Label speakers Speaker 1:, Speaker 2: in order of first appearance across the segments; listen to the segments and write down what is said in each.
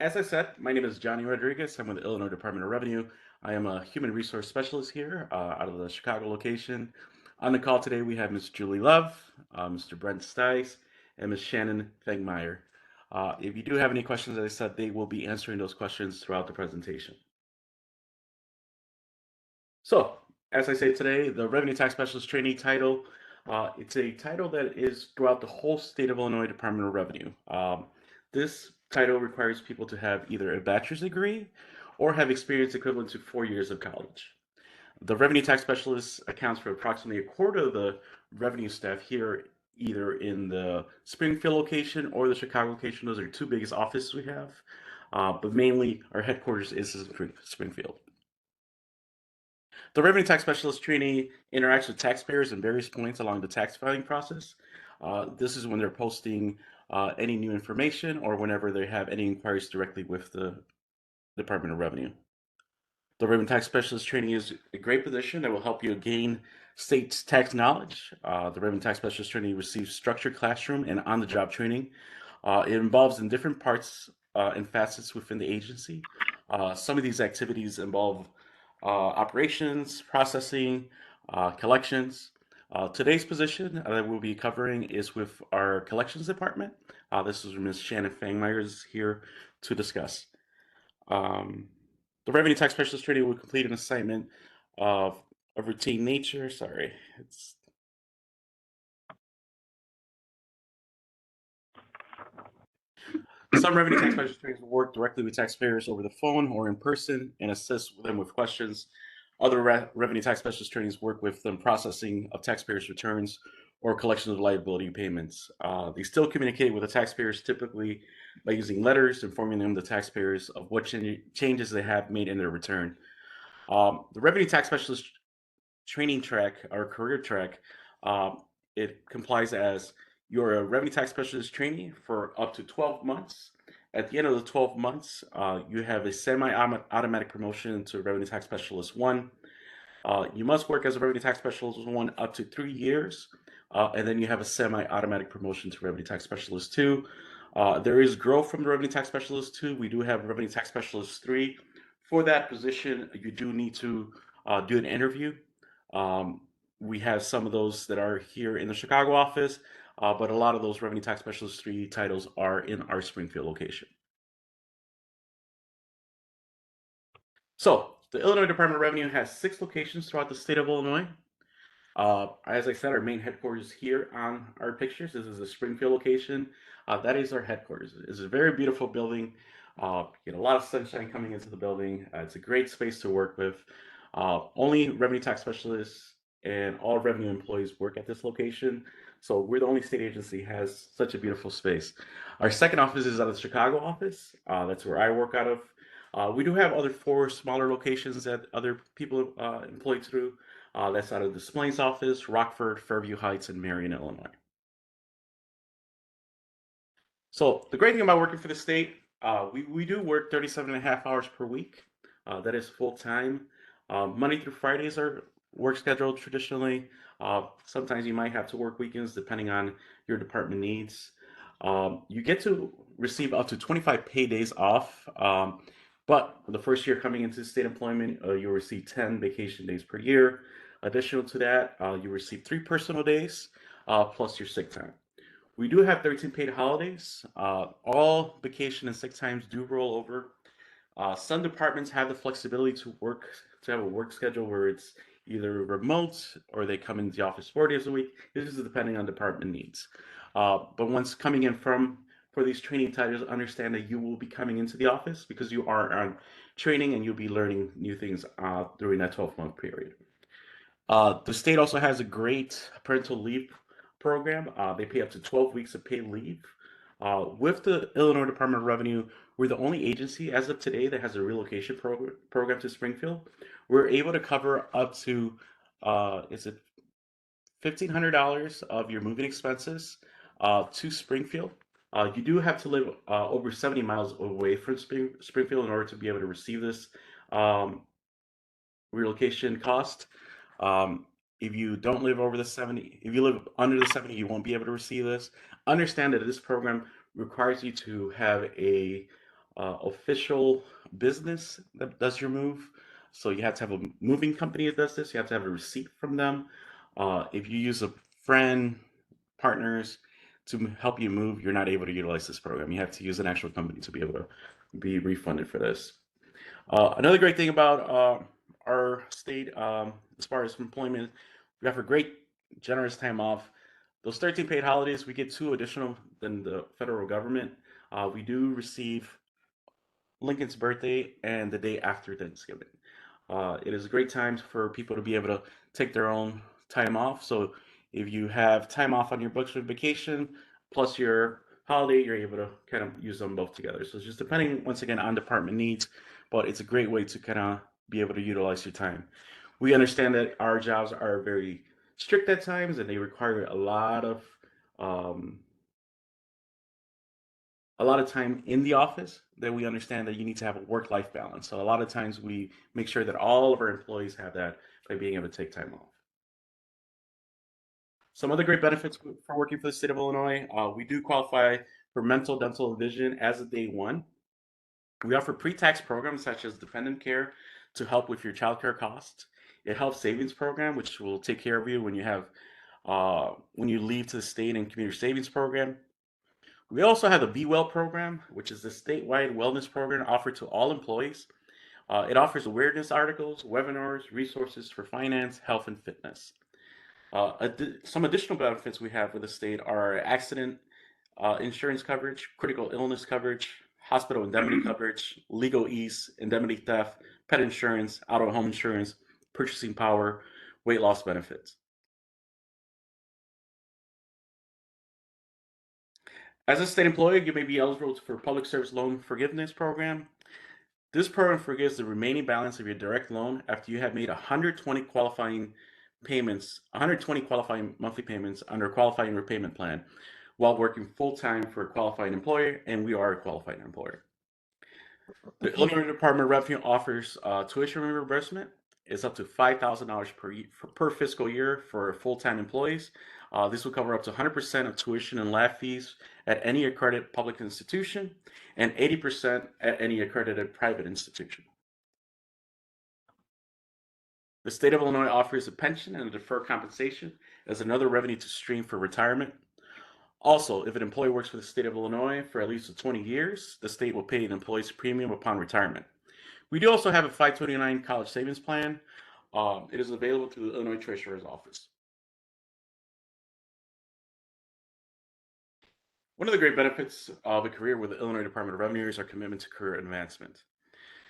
Speaker 1: As I said, my name is Johnny Rodriguez. I'm with the Illinois Department of Revenue. I am a human resource specialist here out of the Chicago location. On the call today, we have Ms. Julie Love, Mr. Brent Stice, and Ms. Shannon Fengmeyer. If you do have any questions, as I said, they will be answering those questions throughout the presentation. So, as I say today, the Revenue Tax Specialist Trainee title, it's a title that is throughout the whole state of Illinois Department of Revenue. This title requires people to have either a bachelor's degree or have experience equivalent to 4 years of college. The Revenue Tax Specialist accounts for approximately a quarter of the revenue staff here, either in the Springfield location or the Chicago location. Those are the two biggest offices we have, but mainly our headquarters is in Springfield. The Revenue Tax Specialist Trainee interacts with taxpayers in various points along the tax filing process. This is when they're posting any new information or whenever they have any inquiries directly with the Department of Revenue. The Revenue Tax Specialist Trainee is a great position that will help you gain state tax knowledge. The Revenue Tax Specialist Trainee receives structured classroom and on-the-job training. It involves in different parts and facets within the agency. Some of these activities involve operations, processing, collections. Today's position that we'll be covering is with our collections department. This is Ms. Shannon Fangmeyer is here to discuss. The Revenue Tax Specialist Trainee will complete an assignment of a routine nature. Sorry, it's some revenue tax specialist trainers will work directly with taxpayers over the phone or in person and assist them with questions. Other revenue tax specialist trainings work with them processing of taxpayers' returns or collection of liability payments. They still communicate with the taxpayers typically by using letters informing them, the taxpayers, of what changes they have made in their return. The revenue tax specialist training track or career track, it complies as you're a revenue tax specialist trainee for up to 12 months. At the end of the 12 months, you have a semi-automatic promotion to Revenue Tax Specialist 1. You must work as a Revenue Tax Specialist 1 up to 3 years, and then you have a semi-automatic promotion to Revenue Tax Specialist 2. There is growth from the Revenue Tax Specialist 2. We do have Revenue Tax Specialist 3. For that position, you do need to do an interview. We have some of those that are here in the Chicago office, but a lot of those Revenue Tax Specialist 3 titles are in our Springfield location. So, the Illinois Department of Revenue has 6 locations throughout the state of Illinois. As I said, our main headquarters here on our pictures. This is the Springfield location. That is our headquarters. It's a very beautiful building. Get a lot of sunshine coming into the building. It's a great space to work with. Only revenue tax specialists and all revenue employees work at this location. So we're the only state agency has such a beautiful space. Our second office is out of the Chicago office. That's where I work out of. We do have other 4 smaller locations that other people employ through. That's out of Des Plaines office, Rockford, Fairview Heights, and Marion, Illinois. So the great thing about working for the state, we do work 37 and a half hours per week. That is full time. Monday through Fridays are work scheduled traditionally. Sometimes you might have to work weekends depending on your department needs. You get to receive up to 25 pay days off. But the first year coming into state employment, you'll receive 10 vacation days per year. Additional to that, you receive 3 personal days plus your sick time. We do have 13 paid holidays. All vacation and sick times do roll over. Some departments have the flexibility to have a work schedule where it's either remote or they come into the office 4 days a week. This is depending on department needs. But once coming in for these training titles, understand that you will be coming into the office because you are on training and you'll be learning new things during that 12-month period. The state also has a great parental leave program. They pay up to 12 weeks of paid leave. With the Illinois Department of Revenue, we're the only agency as of today that has a relocation program to Springfield. We're able to cover up to, is it $1,500 of your moving expenses to Springfield. You do have to live over 70 miles away from Springfield in order to be able to receive this um, relocation cost. Um, if you don't live over the 70, if you live under the 70, you won't be able to receive this. Understand that this program requires you to have a official business that does your move. So you have to have a moving company that does this. You have to have a receipt from them. If you use a friend, partners to help you move, you're not able to utilize this program. You have to use an actual company to be able to be refunded for this. Another great thing about our state, as far as employment, we offer great, generous time off. Those 13 paid holidays, we get two additional than the federal government. We do receive Lincoln's birthday and the day after Thanksgiving. It is a great time for people to be able to take their own time off. So if you have time off on your books for vacation plus your holiday, you're able to kind of use them both together. So it's just depending once again on department needs, but it's a great way to kind of be able to utilize your time. We understand that our jobs are very strict at times and they require um, a lot of time in the office, that we understand that you need to have a work-life balance. So a lot of times we make sure that all of our employees have that by being able to take time off. Some other great benefits for working for the state of Illinois, we do qualify for mental, dental, and vision as of day one. We offer pre-tax programs such as dependent care to help with your child care costs. It helps savings program, which will take care of you when you leave to the state and community savings program. We also have the Be Well program, which is the statewide wellness program offered to all employees. It offers awareness articles, webinars, resources for finance, health, and fitness. Some additional benefits we have with the state are accident insurance coverage, critical illness coverage, hospital indemnity coverage, legal ease, indemnity theft, pet insurance, auto and home insurance, purchasing power, weight loss benefits. As a state employee, you may be eligible for Public Service Loan Forgiveness Program. This program forgives the remaining balance of your direct loan after you have made 120 qualifying monthly payments under a qualifying repayment plan while working full-time for a qualifying employer, and we are a qualifying employer. The Illinois Department of Revenue offers tuition reimbursement. It's up to $5,000 per fiscal year for full-time employees. This will cover up to 100% of tuition and lab fees at any accredited public institution and 80% at any accredited private institution. The state of Illinois offers a pension and a deferred compensation as another revenue to stream for retirement. Also, if an employee works for the state of Illinois for at least 20 years, the state will pay an employee's premium upon retirement. We do also have a 529 college savings plan. It is available through the Illinois Treasurer's Office. One of the great benefits of a career with the Illinois Department of Revenue is our commitment to career advancement.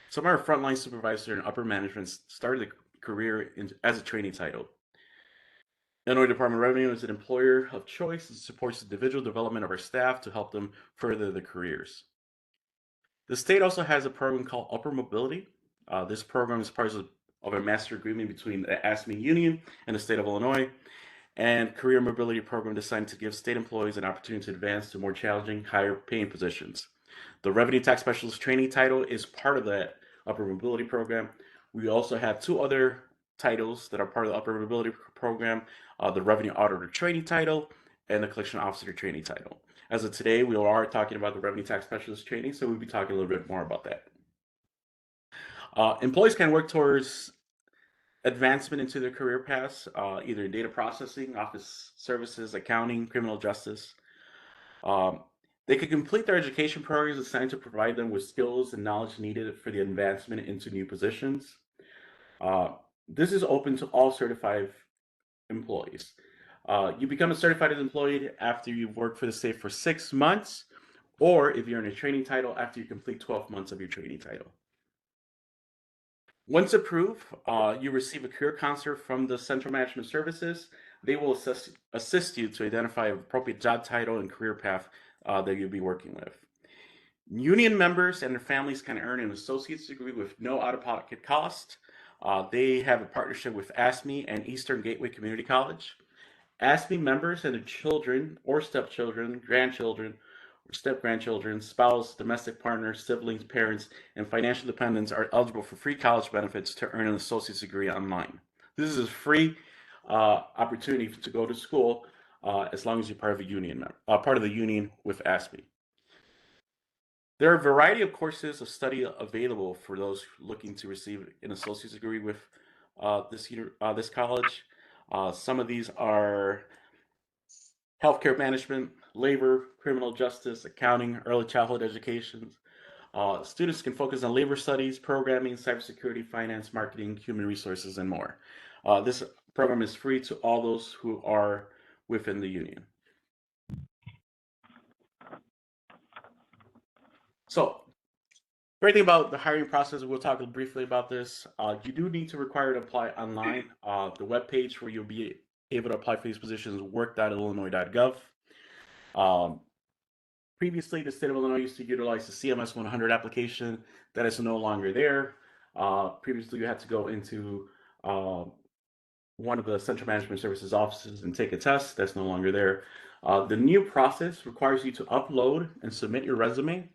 Speaker 1: Some of our frontline supervisors and upper management started a career as a trainee title. Illinois Department of Revenue is an employer of choice and supports the individual development of our staff to help them further their careers. The state also has a program called Upper Mobility. This program is part of a master agreement between the ASME Union and the state of Illinois, and career mobility program designed to give state employees an opportunity to advance to more challenging, higher paying positions. The Revenue Tax Specialist Trainee title is part of that Upper Mobility program. We also have two other titles that are part of the Upper Mobility program, the Revenue Auditor Trainee title and the Collection Officer Trainee title. As of today, we are talking about the Revenue Tax Specialist Trainee, so we'll be talking a little bit more about that. Employees can work towards advancement into their career paths, either in data processing, office services, accounting, criminal justice. They could complete their education programs designed to provide them with skills and knowledge needed for the advancement into new positions. This is open to all certified employees. You become a certified employee after you've worked for the state for 6 months, or if you're in a training title, after you complete 12 months of your training title. Once approved, you receive a career counselor from the Central Management Services. They will assist you to identify an appropriate job title and career path that you'll be working with. Union members and their families can earn an associate's degree with no out-of-pocket cost. They have a partnership with ASME and Eastern Gateway Community College. ASME members and their children or stepchildren, grandchildren, or step-grandchildren, spouse, domestic partners, siblings, parents, and financial dependents are eligible for free college benefits to earn an associate's degree online. This is a free opportunity to go to school as long as you're part of a union, part of the union with ASME. There are a variety of courses of study available for those looking to receive an associate's degree with this college. Some of these are healthcare management, labor, criminal justice, accounting, early childhood education. Students can focus on labor studies, programming, cybersecurity, finance, marketing, human resources, and more. This program is free to all those who are within the union. So, great thing about the hiring process, we'll talk briefly about this. You do need to require to apply online. The web page where you'll be able to apply for these positions is work.illinois.gov. Um, Previously, the state of Illinois used to utilize the CMS 100 application. That is no longer there. Previously, you had to go into uh, one of the Central Management Services offices and take a test. That's no longer there. The new process requires you to upload and submit your resume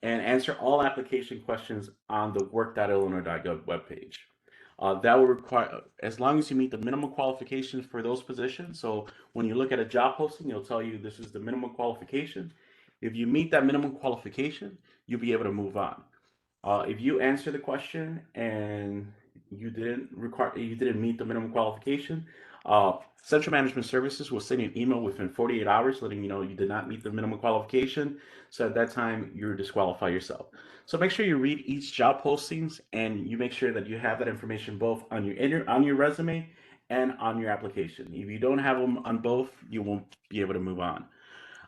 Speaker 1: and answer all application questions on the work.illinois.gov webpage. That will require, as long as you meet the minimum qualifications for those positions. So when you look at a job posting, it'll tell you this is the minimum qualification. If you meet that minimum qualification, you'll be able to move on. If you answer the question and you didn't meet the minimum qualification, Central Management Services will send you an email within 48 hours letting you know you did not meet the minimum qualification. So at that time, you disqualify yourself. So make sure you read each job postings and you make sure that you have that information both on your resume and on your application. If you don't have them on both, you won't be able to move on.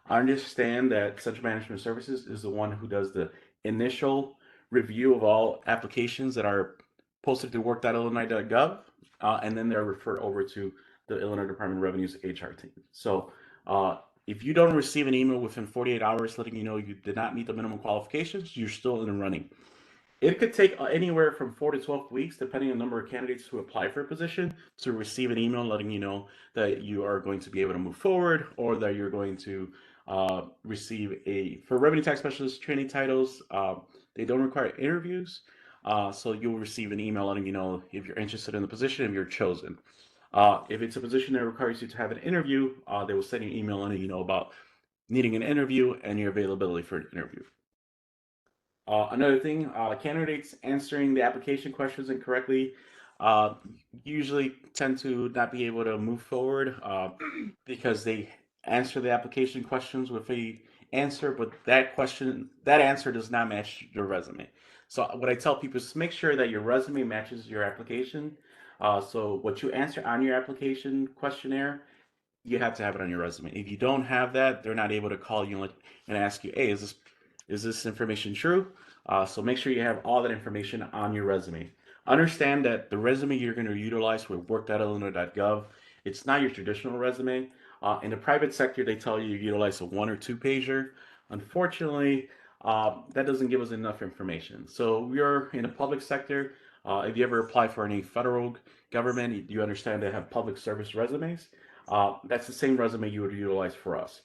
Speaker 1: I understand that Central Management Services is the one who does the initial review of all applications that are posted to work.illinois.gov, and then they're referred over to the Illinois Department of Revenue's HR team. So if you don't receive an email within 48 hours letting you know you did not meet the minimum qualifications, you're still in the running. It could take anywhere from 4 to 12 weeks, depending on the number of candidates who apply for a position, to receive an email letting you know that you are going to be able to move forward or that you're going to receive for revenue tax specialist training titles, they don't require interviews. So you'll receive an email letting you know if you're interested in the position, if you're chosen. If it's a position that requires you to have an interview, they will send you an email letting you know about needing an interview and your availability for an interview. Another thing, candidates answering the application questions incorrectly uh, usually tend to not be able to move forward because they answer the application questions with a answer, but that answer does not match your resume. So what I tell people is make sure that your resume matches your application. So what you answer on your application questionnaire, you have to have it on your resume. If you don't have that, they're not able to call you and ask you, "Hey, is this information true?" So make sure you have all that information on your resume. Understand that the resume you're going to utilize with work.illinois.gov, it's not your traditional resume. In the private sector, they tell you utilize a 1 or 2 pager. Unfortunately, that doesn't give us enough information. So we're in the public sector. If you ever apply for any federal government, you understand they have public service resumes. That's the same resume you would utilize for us.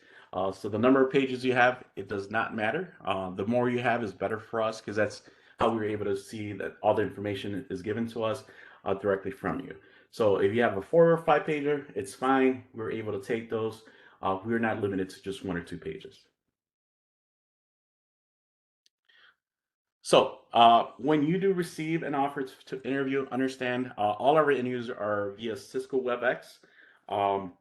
Speaker 1: So the number of pages you have, it does not matter. The more you have is better for us because that's how we're able to see that all the information is given to us directly from you. So if you have a 4 or 5 pager, it's fine. We're able to take those. We're not limited to just 1 or 2 pages. So when you do receive an offer to interview, understand all our interviews are via Cisco WebEx. Um,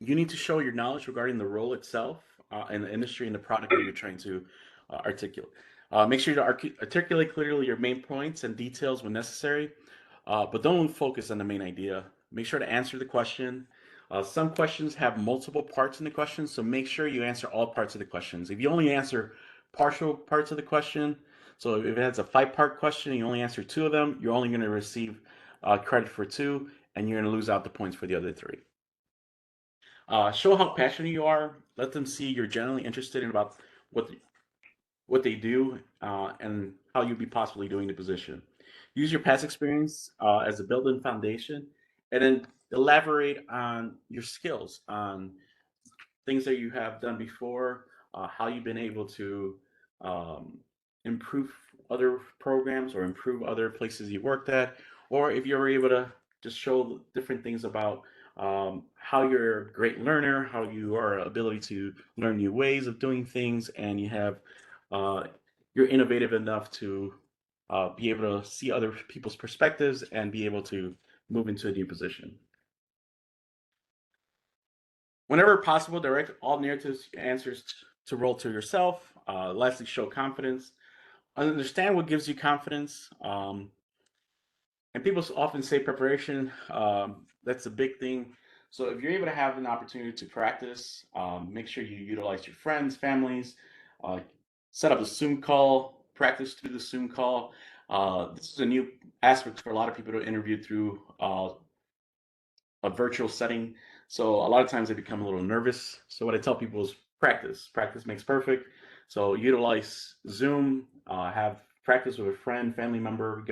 Speaker 1: you need to show your knowledge regarding the role itself and the industry and the product that you're trying to articulate. Make sure to articulate clearly your main points and details when necessary, but don't focus on the main idea. Make sure to answer the question. Some questions have multiple parts in the question, so make sure you answer all parts of the questions. If you only answer partial parts of the question, so if it has a 5-part question and you only answer 2 of them, you're only going to receive credit for 2, and you're going to lose out the points for the other 3. Show how passionate you are. Let them see you're genuinely interested in about what what they do and how you'd be possibly doing the position. Use your past experience as a built-in foundation, and then elaborate on your skills, on things that you have done before, how you've been able to um, improve other programs or improve other places you worked at, or if you're able to just show different things about how you're a great learner, how you are ability to learn new ways of doing things, and you have uh, you're innovative enough to be able to see other people's perspectives and be able to move into a new position. Whenever possible, direct all narratives answers to role to yourself. Lastly, show confidence. Understand what gives you confidence. And people often say preparation. That's a big thing. So if you're able to have an opportunity to practice, make sure you utilize your friends, families, uh, set up a Zoom call, practice through the Zoom call. This is a new aspect for a lot of people to interview through a virtual setting. So a lot of times they become a little nervous. So what I tell people is practice. Practice makes perfect. So utilize Zoom, have practice with a friend, family member,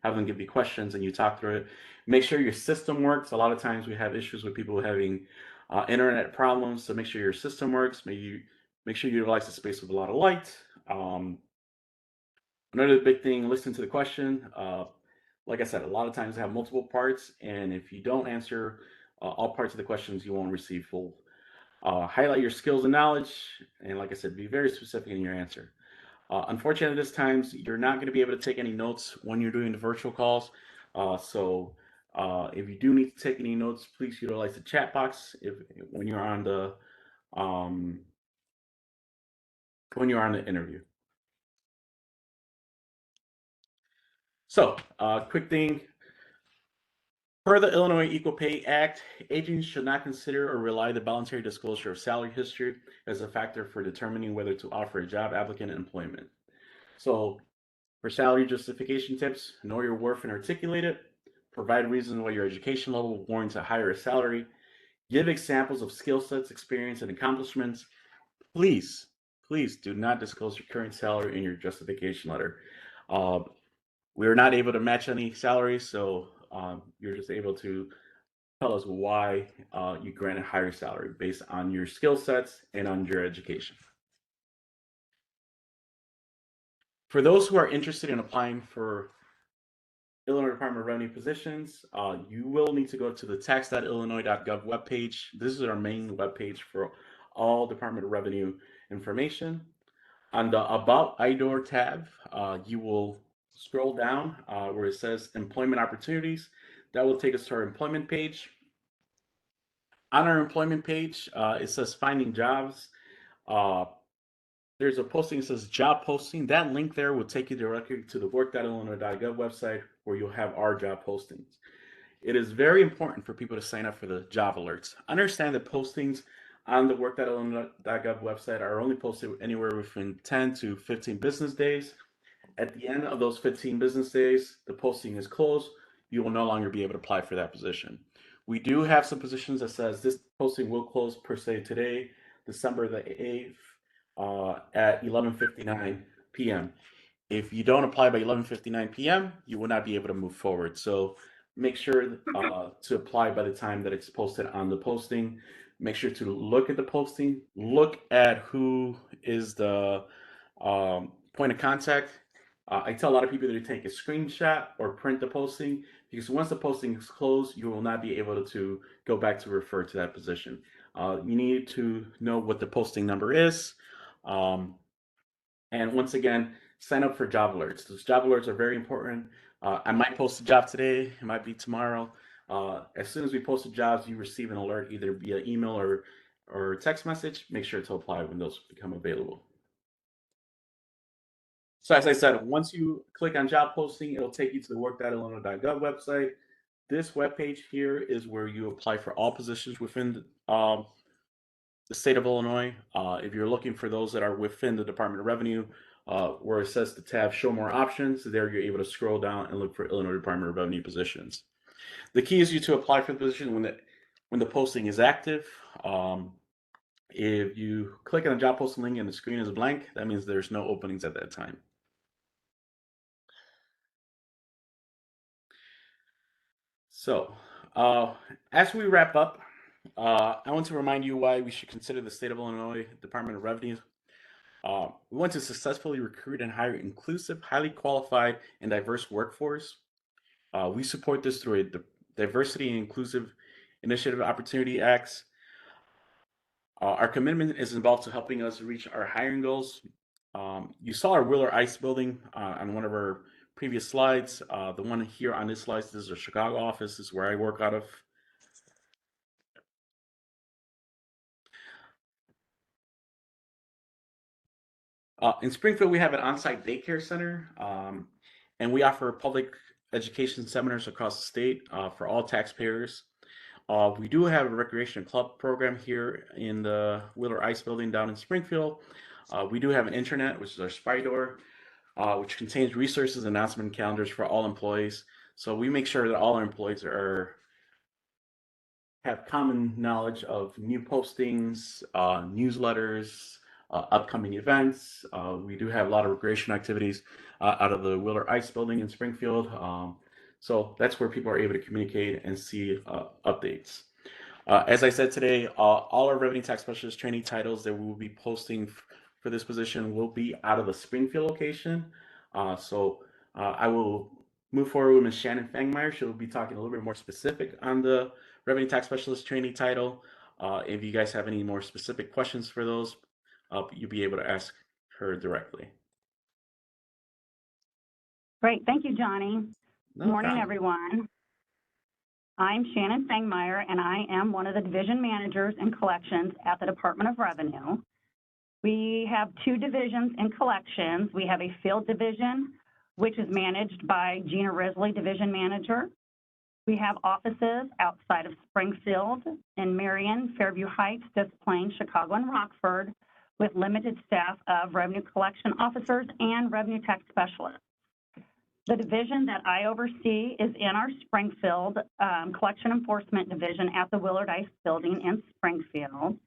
Speaker 1: have them give you questions and you talk through it. Make sure your system works. A lot of times we have issues with people having internet problems. So make sure your system works. Make sure you utilize the space with a lot of light. Another big thing, listen to the question. Like I said, a lot of times they have multiple parts, and if you don't answer all parts of the questions, you won't receive full. Highlight your skills and knowledge, and like I said, be very specific in your answer. Unfortunately, this times you're not going to be able to take any notes when you're doing the virtual calls. So if you do need to take any notes, please utilize the chat box if when you're on the um, when you're on the interview. So, quick thing. Per the Illinois Equal Pay Act, agents should not consider or rely the voluntary disclosure of salary history as a factor for determining whether to offer a job applicant employment. So, for salary justification tips, know your worth and articulate it. Provide reasons why your education level warrants a higher salary. Give examples of skill sets, experience, and accomplishments. Please, please do not disclose your current salary in your justification letter. Uh, we are not able to match any salaries, so you're just able to tell us why you grant a higher salary based on your skill sets and on your education. For those who are interested in applying for Illinois Department of Revenue positions, you will need to go to the tax.illinois.gov webpage. This is our main webpage for all Department of Revenue information. On the About IDOR tab, you will scroll down where it says Employment Opportunities. That will take us to our employment page. On our employment page, it says Finding Jobs. Uh, there's a posting that says Job Posting. That link there will take you directly to the work.illinois.gov website where you'll have our job postings. It is very important for people to sign up for the job alerts. Understand that postings on the work.illinois.gov website are only posted anywhere within 10 to 15 business days. At the end of those 15 business days, the posting is closed. You will no longer be able to apply for that position. We do have some positions that says this posting will close per se today, December the 8th, at 11:59 p.m. If you don't apply by 11:59 p.m., you will not be able to move forward. So make sure to apply by the time that it's posted on the posting. Make sure to look at the posting, look at who is the point of contact. I tell a lot of people to take a screenshot or print the posting because once the posting is closed, you will not be able to go back to refer to that position. You need to know what the posting number is. And once again, sign up for job alerts. Those job alerts are very important. I might post a job today, it might be tomorrow. As soon as we post the jobs, you receive an alert either via email or text message. Make sure to apply when those become available. So as I said, once you click on job posting, it'll take you to the work.illinois.gov website. This webpage here is where you apply for all positions within the state of Illinois. If you're looking for those that are within the Department of Revenue, where it says the tab Show More Options, there you're able to scroll down and look for Illinois Department of Revenue positions. The key is you to apply for the position when the posting is active. If you click on the job posting link and the screen is blank, that means there's no openings at that time. So, as we wrap up, I want to remind you why we should consider the state of Illinois Department of Revenue. We want to successfully recruit and hire inclusive, highly qualified, and diverse workforce. We support this through a Diversity and Inclusive Initiative Opportunity Acts. Our commitment is involved to helping us reach our hiring goals. You saw our Wheeler Ice building on one of our previous slides. The one here on this slide, this is our Chicago office. This is where I work out of. In Springfield, we have an on-site daycare center, and we offer public education seminars across the state for all taxpayers. We do have a recreation club program here in the Wheeler Ice building down in Springfield. We do have an intranet, which is our IDOR, which contains resources, announcement calendars for all employees. So we make sure that all our employees have common knowledge of new postings, newsletters, upcoming events. We do have a lot of recreation activities out of the Wheeler Ice building in Springfield. So that's where people are able to communicate and see updates. As I said today, all our revenue tax specialist trainee titles that we will be posting for this position will be out of the Springfield location. I will move forward with Ms. Shannon Fangmeyer. She'll be talking a little bit more specific on the revenue tax specialist trainee title. If you guys have any more specific questions for those, you'll be able to ask her directly.
Speaker 2: Great, thank you, Johnny.
Speaker 1: No
Speaker 2: Good morning,
Speaker 1: problem.
Speaker 2: everyone. I'm Shannon Fangmeyer, and I am one of the division managers in collections at the Department of Revenue. We have two divisions in collections. We have a field division, which is managed by Gina Risley, division manager. We have offices outside of Springfield, in Marion, Fairview Heights, Des Plaines, Chicago, and Rockford, with limited staff of revenue collection officers and revenue tax specialists. The division that I oversee is in our Springfield Collection Enforcement Division at the Willard Ice Building in Springfield.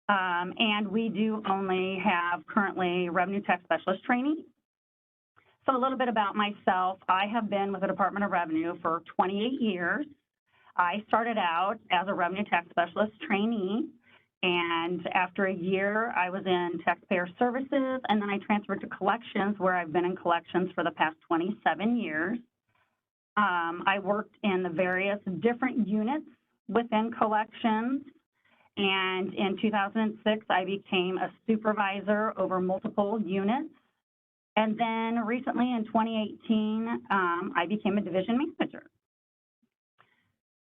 Speaker 2: And we do only have currently Revenue Tax Specialist Trainee. So a little bit about myself. I have been with the Department of Revenue for 28 years. I started out as a Revenue Tax Specialist Trainee, and after a year, I was in taxpayer services, and then I transferred to collections, where I've been in collections for the past 27 years. I worked in the various different units within collections, and in 2006, I became a supervisor over multiple units. And then recently in 2018, I became a division manager.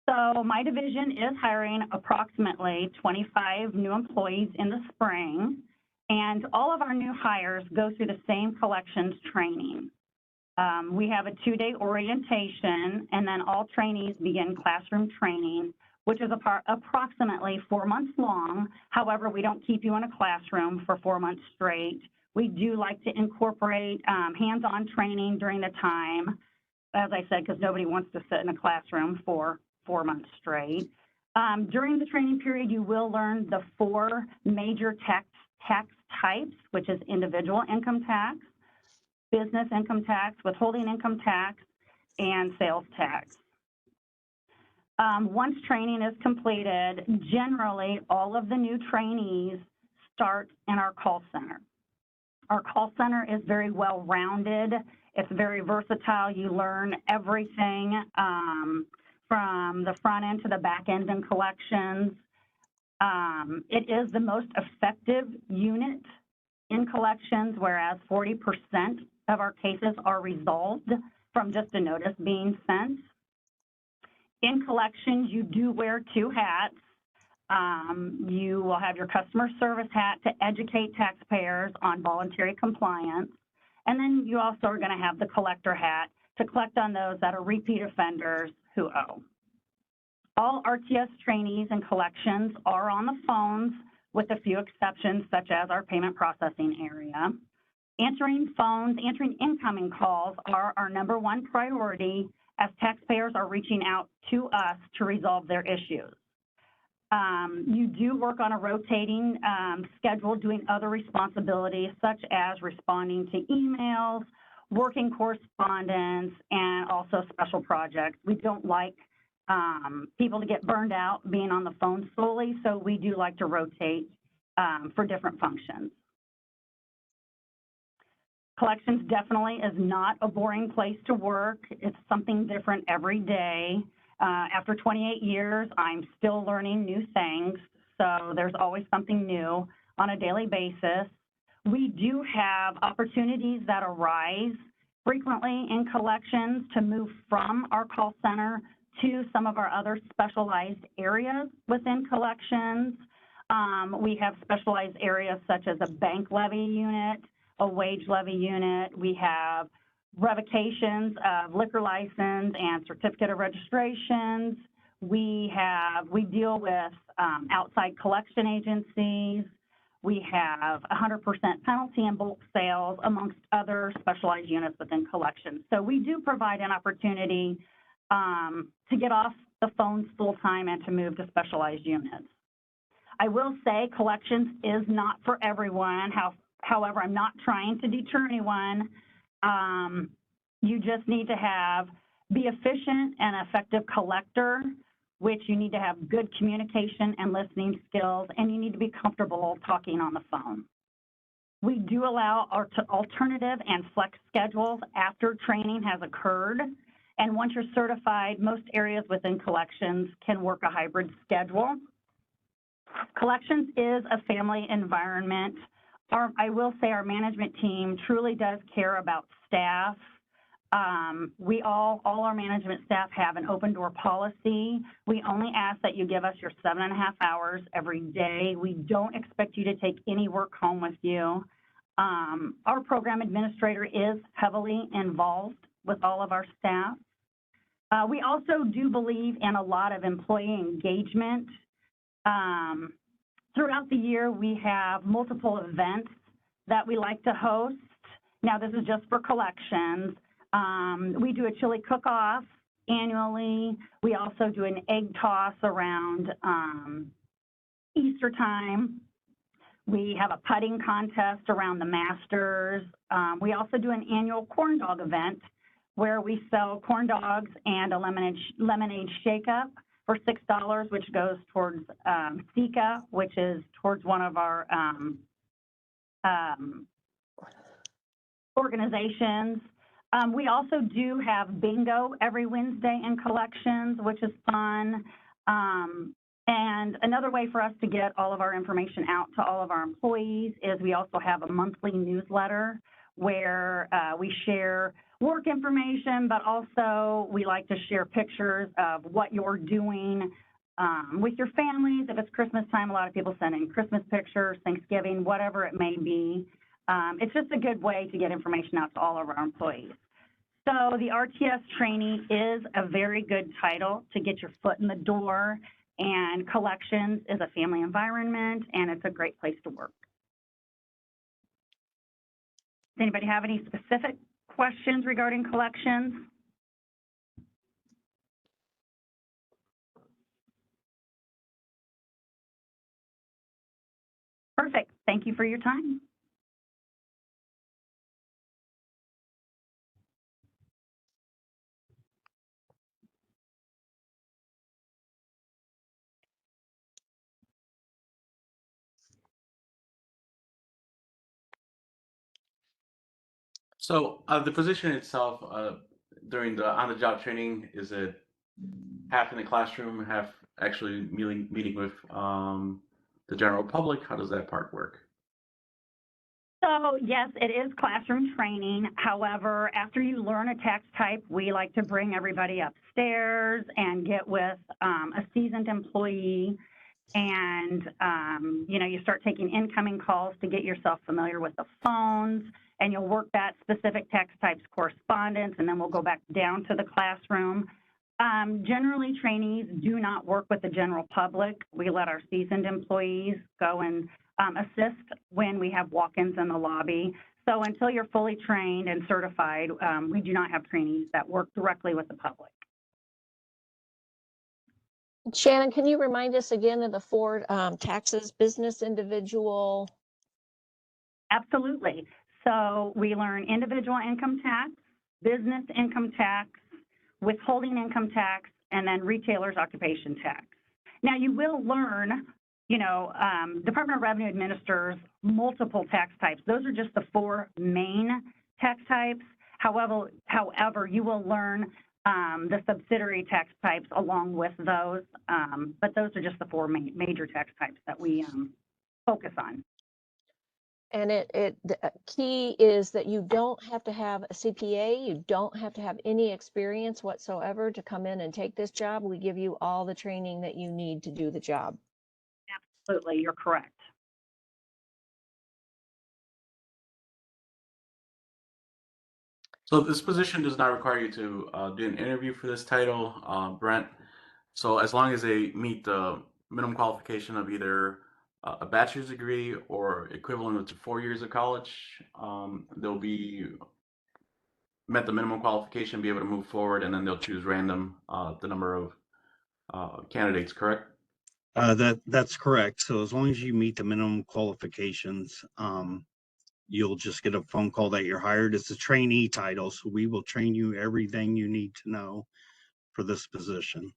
Speaker 2: So my division is hiring approximately 25 new employees in the spring, and all of our new hires go through the same collections training. We have a 2-day orientation, and then all trainees begin classroom training, which is approximately 4 months long. However, we don't keep you in a classroom for 4 months straight. We do like to incorporate hands-on training during the time, as I said, because nobody wants to sit in a classroom for 4 months straight. During the training period, you will learn the 4 major tax types, which is individual income tax, business income tax, withholding income tax, and sales tax. Once training is completed, generally all of the new trainees start in our call center. Our call center is very well-rounded. It's very versatile. You learn everything from the front end to the back end in collections. It is the most effective unit in collections, whereas 40% of our cases are resolved from just a notice being sent. In collections, you do wear 2 hats. You will have your customer service hat to educate taxpayers on voluntary compliance. And then you also are going to have the collector hat to collect on those that are repeat offenders who owe. All RTS trainees and collections are on the phones, with a few exceptions, such as our payment processing area. Answering phones, answering incoming calls are our #1 priority, as taxpayers are reaching out to us to resolve their issues. You do work on a rotating schedule, doing other responsibilities, such as responding to emails, working correspondence, and also special projects. We don't like people to get burned out being on the phone solely, so we do like to rotate for different functions. Collections definitely is not a boring place to work. It's something different every day. After 28 years, I'm still learning new things, so there's always something new on a daily basis. We do have opportunities that arise frequently in collections to move from our call center to some of our other specialized areas within collections. We have specialized areas such as a bank levy unit, a wage levy unit. We have revocations of liquor license and certificate of registrations. We deal with outside collection agencies. We have 100% penalty and bulk sales, amongst other specialized units within collections. So we do provide an opportunity to get off the phones full-time and to move to specialized units. I will say collections is not for everyone. However, I'm not trying to deter anyone. You just need to be efficient and effective collector, which you need to have good communication and listening skills, and you need to be comfortable talking on the phone. We do allow our alternative and flex schedules after training has occurred. And once you're certified, most areas within collections can work a hybrid schedule. Collections is a family environment. I will say our management team truly does care about staff. All our management staff have an open door policy. We only ask that you give us your 7.5 hours every day. We don't expect you to take any work home with you. Our program administrator is heavily involved with all of our staff. We also do believe in a lot of employee engagement. Throughout the year, we have multiple events that we like to host. Now, this is just for collections. We do a chili cook-off annually. We also do an egg toss around Easter time. We have a putting contest around the Masters. We also do an annual corn dog event where we sell corn dogs and a lemonade shake-up for $6, which goes towards SECA, which is towards one of our organizations. We also do have bingo every Wednesday in collections, which is fun. And another way for us to get all of our information out to all of our employees is we also have a monthly newsletter where we share work information, but also we like to share pictures of what you're doing with your families. If it's Christmas time, a lot of people send in Christmas pictures, Thanksgiving, whatever it may be. It's just a good way to get information out to all of our employees. So the RTS trainee is a very good title to get your foot in the door, and collections is a family environment, and it's a great place to work. Does anybody have any specific questions regarding collections? Perfect. Thank you for your time.
Speaker 1: So the position itself during the on-the-job training, is it half in the classroom, half actually meeting with the general public? How does that part work?
Speaker 2: So yes, it is classroom training. However, after you learn a tax type, we like to bring everybody upstairs and get with a seasoned employee. And, you start taking incoming calls to get yourself familiar with the phones, and you'll work that specific tax type's correspondence, and then we'll go back down to the classroom. Generally, trainees do not work with the general public. We let our seasoned employees go and assist when we have walk-ins in the lobby. So until you're fully trained and certified, we do not have trainees that work directly with the public.
Speaker 3: Shannon, can you remind us again of the 4 taxes: business, individual?
Speaker 2: Absolutely. So we learn individual income tax, business income tax, withholding income tax, and then retailer's occupation tax. Now you will learn, Department of Revenue administers multiple tax types. Those are just the 4 main tax types. However, you will learn the subsidiary tax types along with those, but those are just the 4 major tax types that we focus on.
Speaker 3: And the key is that you don't have to have a CPA, you don't have to have any experience whatsoever to come in and take this job. We give you all the training that you need to do the job.
Speaker 2: Absolutely, you're correct.
Speaker 1: So this position does not require you to do an interview for this title, Brent. So as long as they meet the minimum qualification of either a bachelor's degree or equivalent to 4 years of college, they'll be met the minimum qualification, be able to move forward, and then they'll choose random the number of candidates, correct?
Speaker 4: That's correct. So as long as you meet the minimum qualifications, you'll just get a phone call that you're hired. It's a trainee title, so we will train you everything you need to know for this position.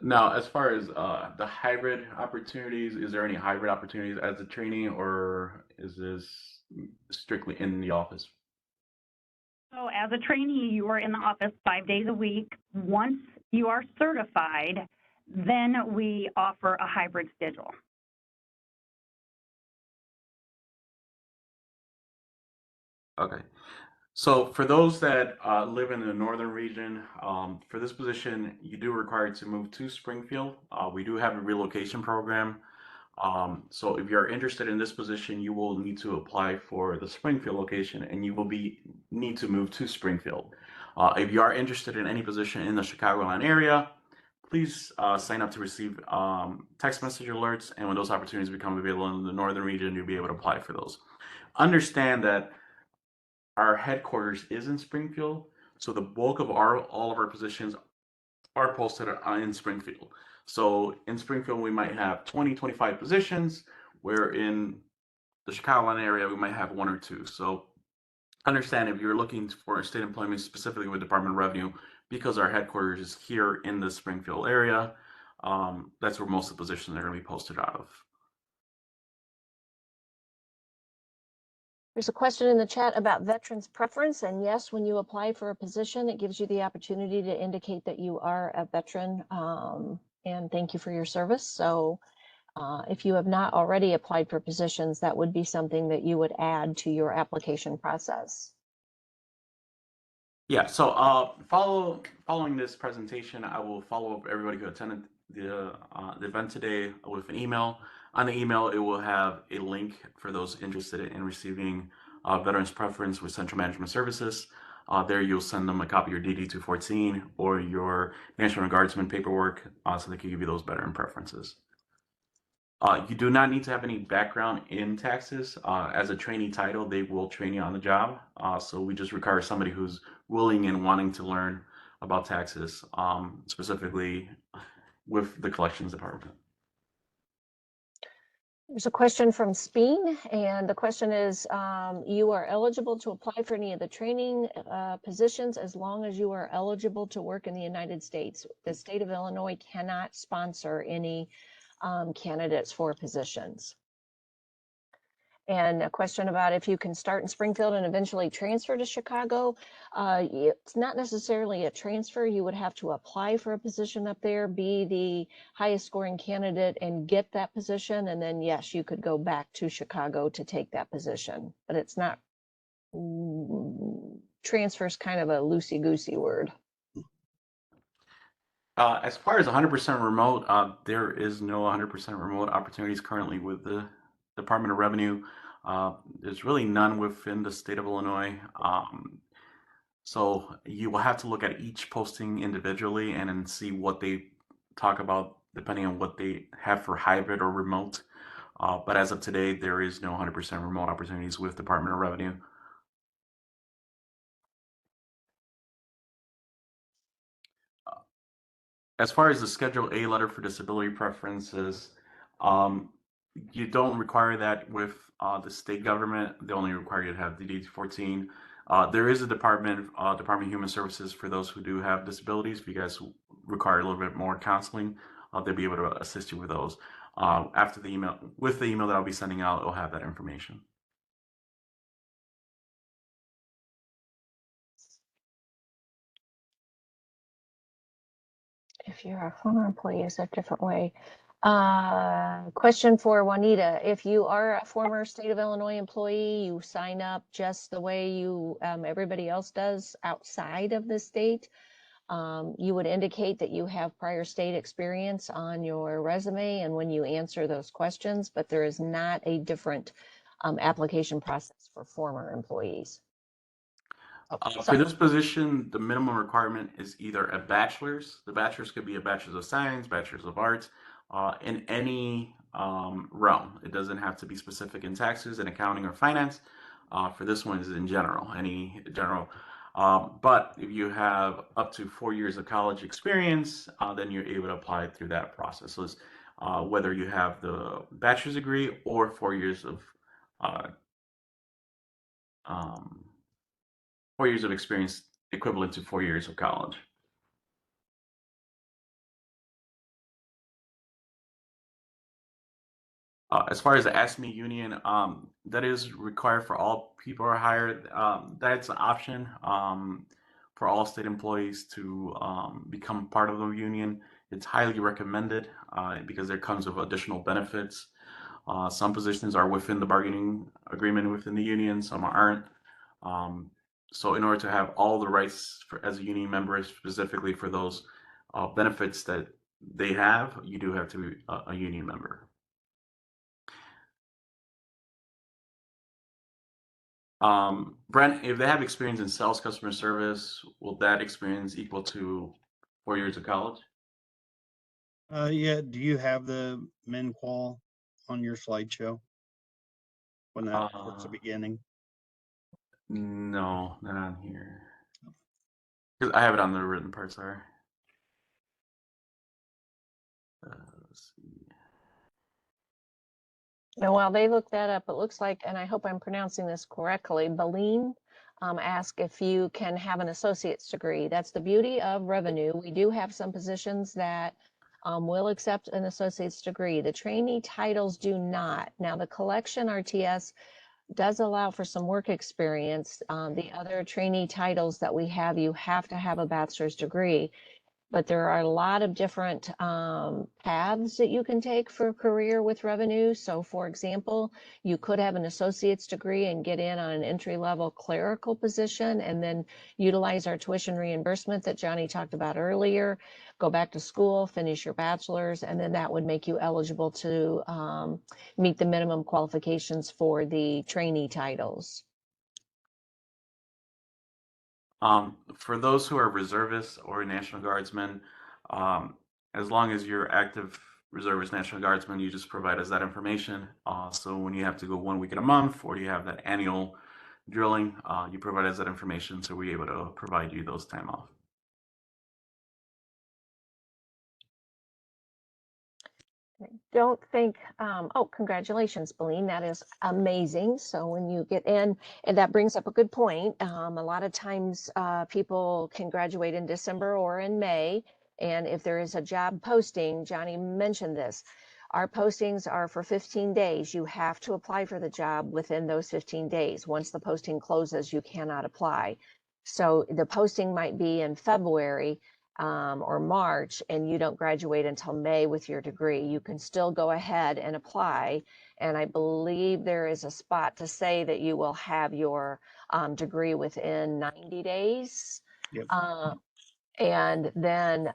Speaker 1: Now, as far as the hybrid opportunities, is there any hybrid opportunities as a trainee, or is this strictly in the office?
Speaker 2: So as a trainee, you are in the office 5 days a week. Once you are certified, then we offer a hybrid schedule.
Speaker 1: Okay. So for those that live in the northern region, for this position, you do require to move to Springfield. We do have a relocation program. So if you're interested in this position, you will need to apply for the Springfield location, and you will need to move to Springfield. If you are interested in any position in the Chicagoland area, please sign up to receive text message alerts, and when those opportunities become available in the northern region, you'll be able to apply for those. Understand that our headquarters is in Springfield, so the bulk of all of our positions are posted in Springfield. So in Springfield, we might have 20, 25 positions, where in the Chicagoland area, we might have one or two. So understand if you're looking for state employment, specifically with Department of Revenue, because our headquarters is here in the Springfield area, that's where most of the positions are going to be posted out of.
Speaker 3: There's a question in the chat about veterans preference, and yes, when you apply for a position, it gives you the opportunity to indicate that you are a veteran, and thank you for your service. So if you have not already applied for positions, that would be something that you would add to your application process.
Speaker 1: Yeah, so following this presentation, I will follow up everybody who attended the event today with an email. On the email, it will have a link for those interested in receiving Veterans Preference with Central Management Services. There you'll send them a copy of your DD-214 or your National Guardsman paperwork so they can give you those veteran preferences. You do not need to have any background in taxes. As a trainee title, they will train you on the job. So we just require somebody who's willing and wanting to learn about taxes, specifically with the collections department.
Speaker 3: There's a question from Speen, and the question is, you are eligible to apply for any of the training positions as long as you are eligible to work in the United States. The state of Illinois cannot sponsor any candidates for positions. And a question about if you can start in Springfield and eventually transfer to Chicago. It's not necessarily a transfer. You would have to apply for a position up there, be the highest scoring candidate and get that position. And then, yes, you could go back to Chicago to take that position. But it's not, transfer is kind of a loosey-goosey word.
Speaker 1: As far as 100% remote, there is no 100% remote opportunities currently with the Department of Revenue. There's really none within the state of Illinois. So you will have to look at each posting individually and then see what they talk about depending on what they have for hybrid or remote. But as of today, there is no 100% remote opportunities with Department of Revenue. As far as the Schedule A letter for disability preferences, you don't require that with the state government. They only require you to have DD-14. There is a Department of Human Services for those who do have disabilities. If you guys require a little bit more counseling, they'll be able to assist you with those. After the email, with the email that I'll be sending out, it'll have that information.
Speaker 3: If you're a former employee, is that a different way? Question for Juanita. If you are a former state of Illinois employee, you sign up just the way you everybody else does outside of the state. You would indicate that you have prior state experience on your resume and when you answer those questions, but there is not a different application process for former employees.
Speaker 1: For this position, the minimum requirement is either a bachelor's. The bachelor's could be a bachelor's of science, bachelor's of arts, in any realm. It doesn't have to be specific in taxes and accounting or finance. For this one is in general, any general. But if you have up to 4 years of college experience, then you're able to apply through that process. So it's whether you have the bachelor's degree or 4 years of uh, um, 4 years of experience equivalent to 4 years of college. As far as the ASME union, that is required for all people who are hired. That's an option for all state employees to become part of the union. It's highly recommended because there comes with additional benefits. Some positions are within the bargaining agreement within the union, some aren't. So in order to have all the rights as a union member, specifically for those benefits that they have, you do have to be a union member. Brent, if they have experience in sales customer service, will that experience equal to 4 years of college?
Speaker 4: Yeah, do you have the min qual on your slideshow? When that, towards the beginning?
Speaker 1: No, not on here. 'Cause I have it on the written part, sorry. Let's see.
Speaker 3: And while they look that up, it looks like, and I hope I'm pronouncing this correctly, Baleen asked if you can have an associate's degree. That's the beauty of revenue. We do have some positions that will accept an associate's degree. The trainee titles do not. Now, the collection RTS does allow for some work experience. The other trainee titles that we have, you have to have a bachelor's degree. But there are a lot of different paths that you can take for a career with revenue. So for example, you could have an associate's degree and get in on an entry-level clerical position and then utilize our tuition reimbursement that Johnny talked about earlier, go back to school, finish your bachelor's, and then that would make you eligible to meet the minimum qualifications for the trainee titles.
Speaker 1: For those who are reservists or National Guardsmen, as long as you're active reservist National Guardsman, you just provide us that information. So when you have to go 1 week in a month or you have that annual drilling, you provide us that information so we're able to provide you those time off.
Speaker 3: Don't think, oh, congratulations, Beline, that is amazing. So when you get in, and that brings up a good point. A lot of times people can graduate in December or in May. And if there is a job posting, Johnny mentioned this, our postings are for 15 days. You have to apply for the job within those 15 days. Once the posting closes, you cannot apply. So the posting might be in February, or March, and you don't graduate until May with your degree, you can still go ahead and apply. And I believe there is a spot to say that you will have your degree within 90 days.
Speaker 4: Yep.
Speaker 3: And then,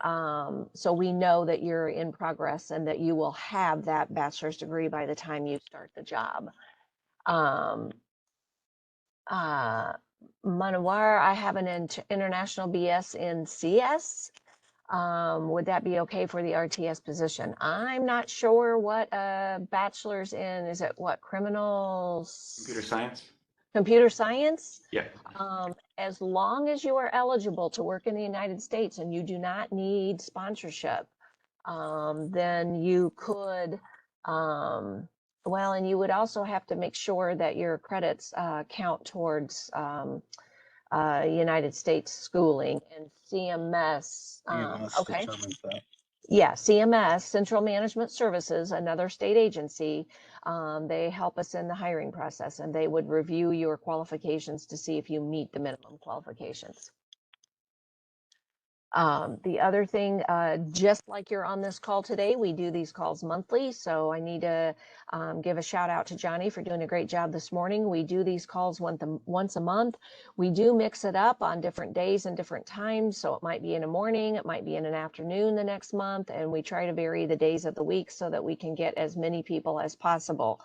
Speaker 3: so we know that you're in progress and that you will have that bachelor's degree by the time you start the job. Manawar, I have an international BS in CS. Would that be okay for the RTS position? I'm not sure what a bachelor's in, is it what, criminals?
Speaker 1: Computer science?
Speaker 3: Computer science?
Speaker 1: Yeah.
Speaker 3: As long as you are eligible to work in the United States and you do not need sponsorship, then you could, well, and you would also have to make sure that your credits count towards United States schooling and CMS.
Speaker 4: EMS
Speaker 3: Okay.
Speaker 4: determines that.
Speaker 3: Yeah, CMS, Central Management Services, another state agency. They help us in the hiring process and they would review your qualifications to see if you meet the minimum qualifications. The other thing, just like you're on this call today, we do these calls monthly. So I need to give a shout out to Johnny for doing a great job this morning. We do these calls once a month. We do mix it up on different days and different times. So it might be in the morning, it might be in an afternoon the next month. And we try to vary the days of the week so that we can get as many people as possible.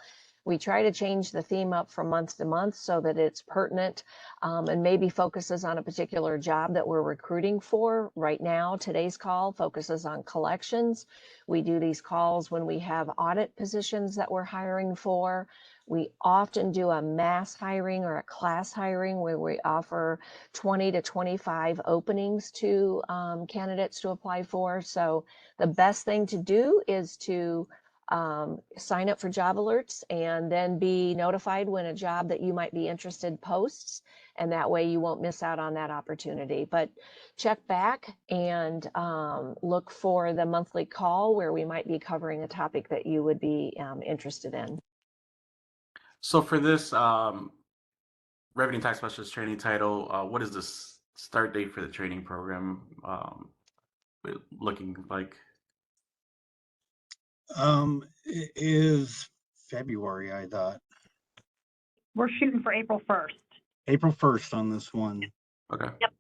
Speaker 3: We try to change the theme up from month to month so that it's pertinent and maybe focuses on a particular job that we're recruiting for. Right now, today's call focuses on collections. We do these calls when we have audit positions that we're hiring for. We often do a mass hiring or a class hiring where we offer 20 to 25 openings to candidates to apply for. So the best thing to do is to sign up for job alerts and then be notified when a job that you might be interested posts, and that way you won't miss out on that opportunity. But check back and look for the monthly call where we might be covering a topic that you would be interested in.
Speaker 1: So for this Revenue Tax Specialist Trainee title, what is this start date for the training program looking like?
Speaker 4: It is February, I thought.
Speaker 2: We're shooting for April 1st.
Speaker 4: April 1st on this one.
Speaker 1: Okay.
Speaker 2: Yep.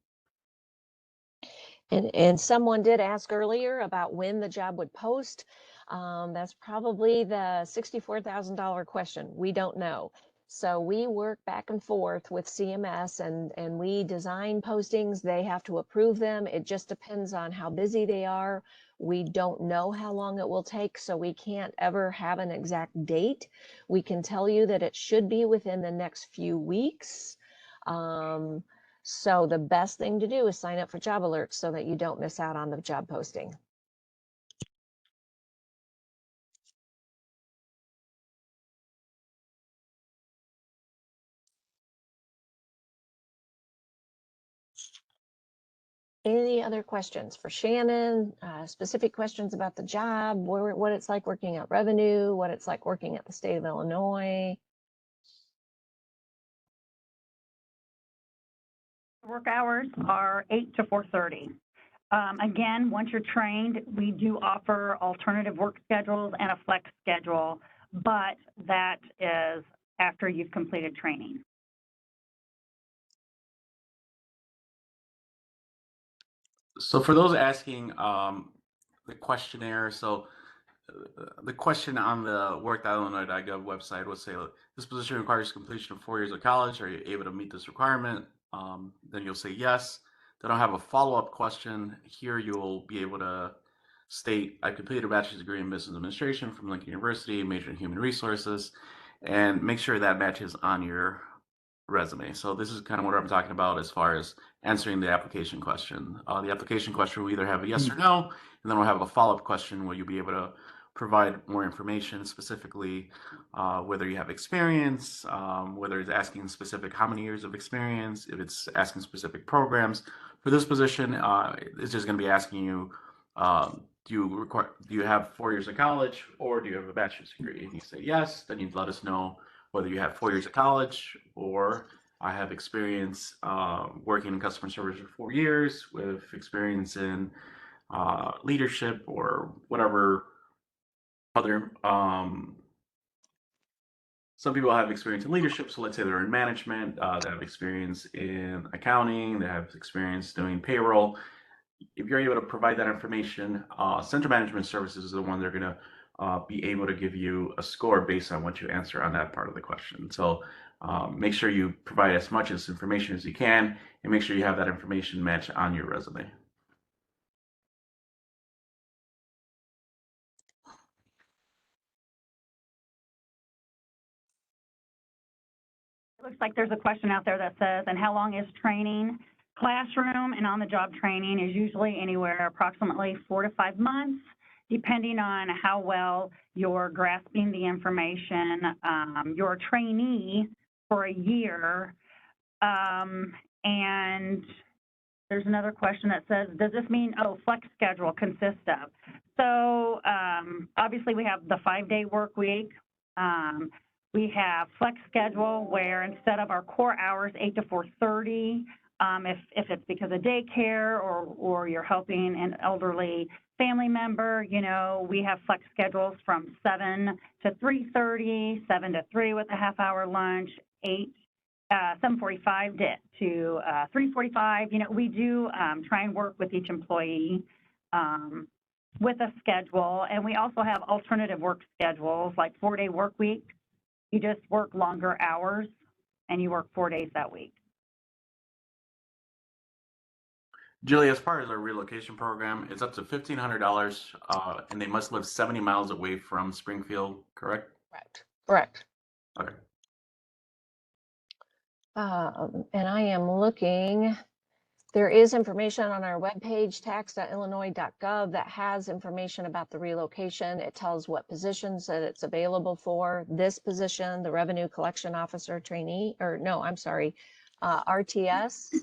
Speaker 3: And someone did ask earlier about when the job would post. That's probably the $64,000 question. We don't know. So we work back and forth with CMS and we design postings. They have to approve them. It just depends on how busy they are. We don't know how long it will take, so we can't ever have an exact date. We can tell you that it should be within the next few weeks. So the best thing to do is sign up for job alerts so that you don't miss out on the job posting. Any other questions for Shannon? Specific questions about the job, what it's like working at Revenue, what it's like working at the state of Illinois?
Speaker 2: Work hours are 8 to 4:30. Again, once you're trained, we do offer alternative work schedules and a flex schedule, but that is after you've completed training.
Speaker 1: So for those asking the questionnaire, so the question on the work.illinois.gov website will say, this position requires completion of 4 years of college. Are you able to meet this requirement? Then you'll say yes. Then I'll have a follow-up question. Here you'll be able to state, I completed a bachelor's degree in business administration from Lincoln University, major in human resources, and make sure that matches on your resume. So this is kind of what I'm talking about as far as answering the application question. The application question will either have a yes or no, and then we'll have a follow-up question where you'll be able to provide more information, specifically whether you have experience, whether it's asking specific how many years of experience, if it's asking specific programs. For this position, it's just going to be asking you, do you have 4 years of college or do you have a bachelor's degree? And you say yes, then you'd let us know whether you have 4 years of college or I have experience working in customer service for 4 years with experience in leadership or whatever other. Some people have experience in leadership, so let's say they're in management, they have experience in accounting, they have experience doing payroll. If you're able to provide that information, Central Management Services is the one they're going to be able to give you a score based on what you answer on that part of the question. So make sure you provide as much information as you can and make sure you have that information match on your resume.
Speaker 2: It looks like there's a question out there that says, and how long is training? Classroom and on-the-job training is usually anywhere approximately 4 to 5 months, depending on how well you're grasping the information. You're a trainee for a year. And there's another question that says, does this mean, flex schedule consists of? So obviously we have the 5-day work week. We have flex schedule where instead of our core hours, 8 to 4:30, If it's because of daycare or you're helping an elderly family member, you know, we have flex schedules from 7 to 3:30, 7 to 3 with a half-hour lunch, 7:45 to 3:45. You know, we do try and work with each employee with a schedule, and we also have alternative work schedules, like 4-day work week. You just work longer hours, and you work 4 days that week.
Speaker 1: Julie, as far as our relocation program, it's up to $1,500, and they must live 70 miles away from Springfield, correct?
Speaker 3: Correct.
Speaker 1: Okay.
Speaker 3: And I am looking, there is information on our webpage, tax.illinois.gov, that has information about the relocation. It tells what positions that it's available for. This position, the Revenue Collection Officer Trainee, or no, I'm sorry, RTS.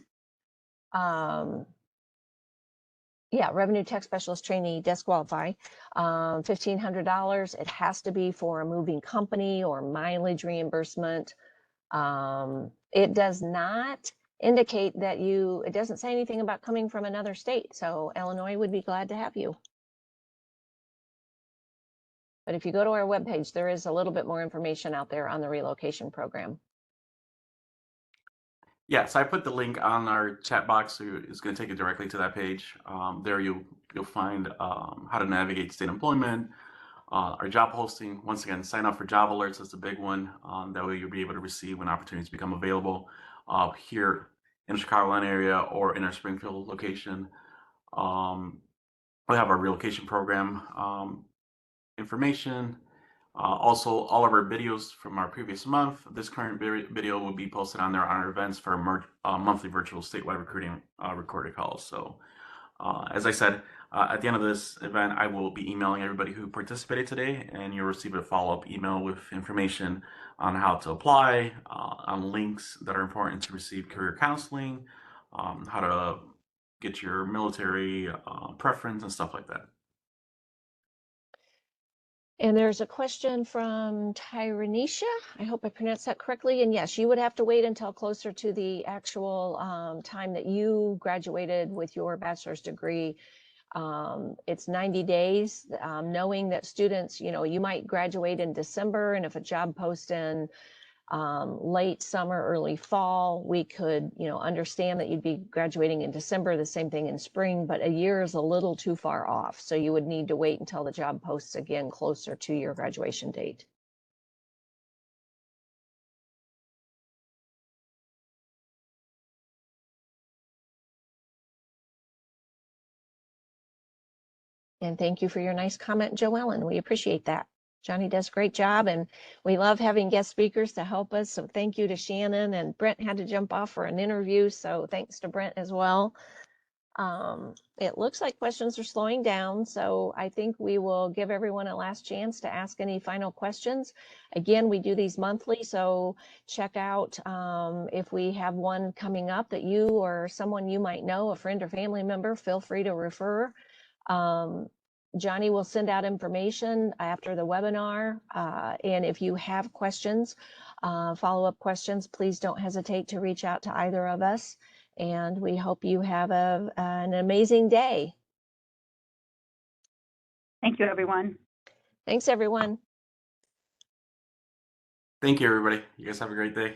Speaker 3: Yeah, Revenue Tax Specialist Trainee, disqualify, $1,500. It has to be for a moving company or mileage reimbursement. It does not indicate that it doesn't say anything about coming from another state. So Illinois would be glad to have you. But if you go to our webpage, there is a little bit more information out there on the relocation program.
Speaker 1: Yeah, so I put the link on our chat box, so it's going to take you directly to that page. There you'll find how to navigate state employment, our job posting. Once again, sign up for job alerts. That's the big one. That way you'll be able to receive when opportunities become available here in the Chicagoland area or in our Springfield location. We have our relocation program information. Also, all of our videos from our previous month. This current video will be posted on there on our events for monthly virtual statewide recruiting recorded calls. So, as I said, at the end of this event, I will be emailing everybody who participated today, and you'll receive a follow-up email with information on how to apply, on links that are important to receive career counseling, how to get your military preference and stuff like that.
Speaker 3: And there's a question from Tyranisha. I hope I pronounced that correctly. And yes, you would have to wait until closer to the actual time that you graduated with your bachelor's degree. It's 90 days, knowing that students, you know, you might graduate in December, and if a job posts in late summer, early fall, we could, you know, understand that you'd be graduating in December, the same thing in spring, but a year is a little too far off. So you would need to wait until the job posts again closer to your graduation date. And thank you for your nice comment, Joellen. We appreciate that. Johnny does a great job, and we love having guest speakers to help us. So thank you to Shannon, and Brent had to jump off for an interview. So thanks to Brent as well. It looks like questions are slowing down. So I think we will give everyone a last chance to ask any final questions. Again, we do these monthly. So check out if we have one coming up that you or someone you might know, a friend or family member, feel free to refer. Johnny will send out information after the webinar. And if you have questions, follow-up questions, please don't hesitate to reach out to either of us. And we hope you have an amazing day.
Speaker 2: Thank you, everyone.
Speaker 3: Thanks, everyone.
Speaker 1: Thank you, everybody. You guys have a great day.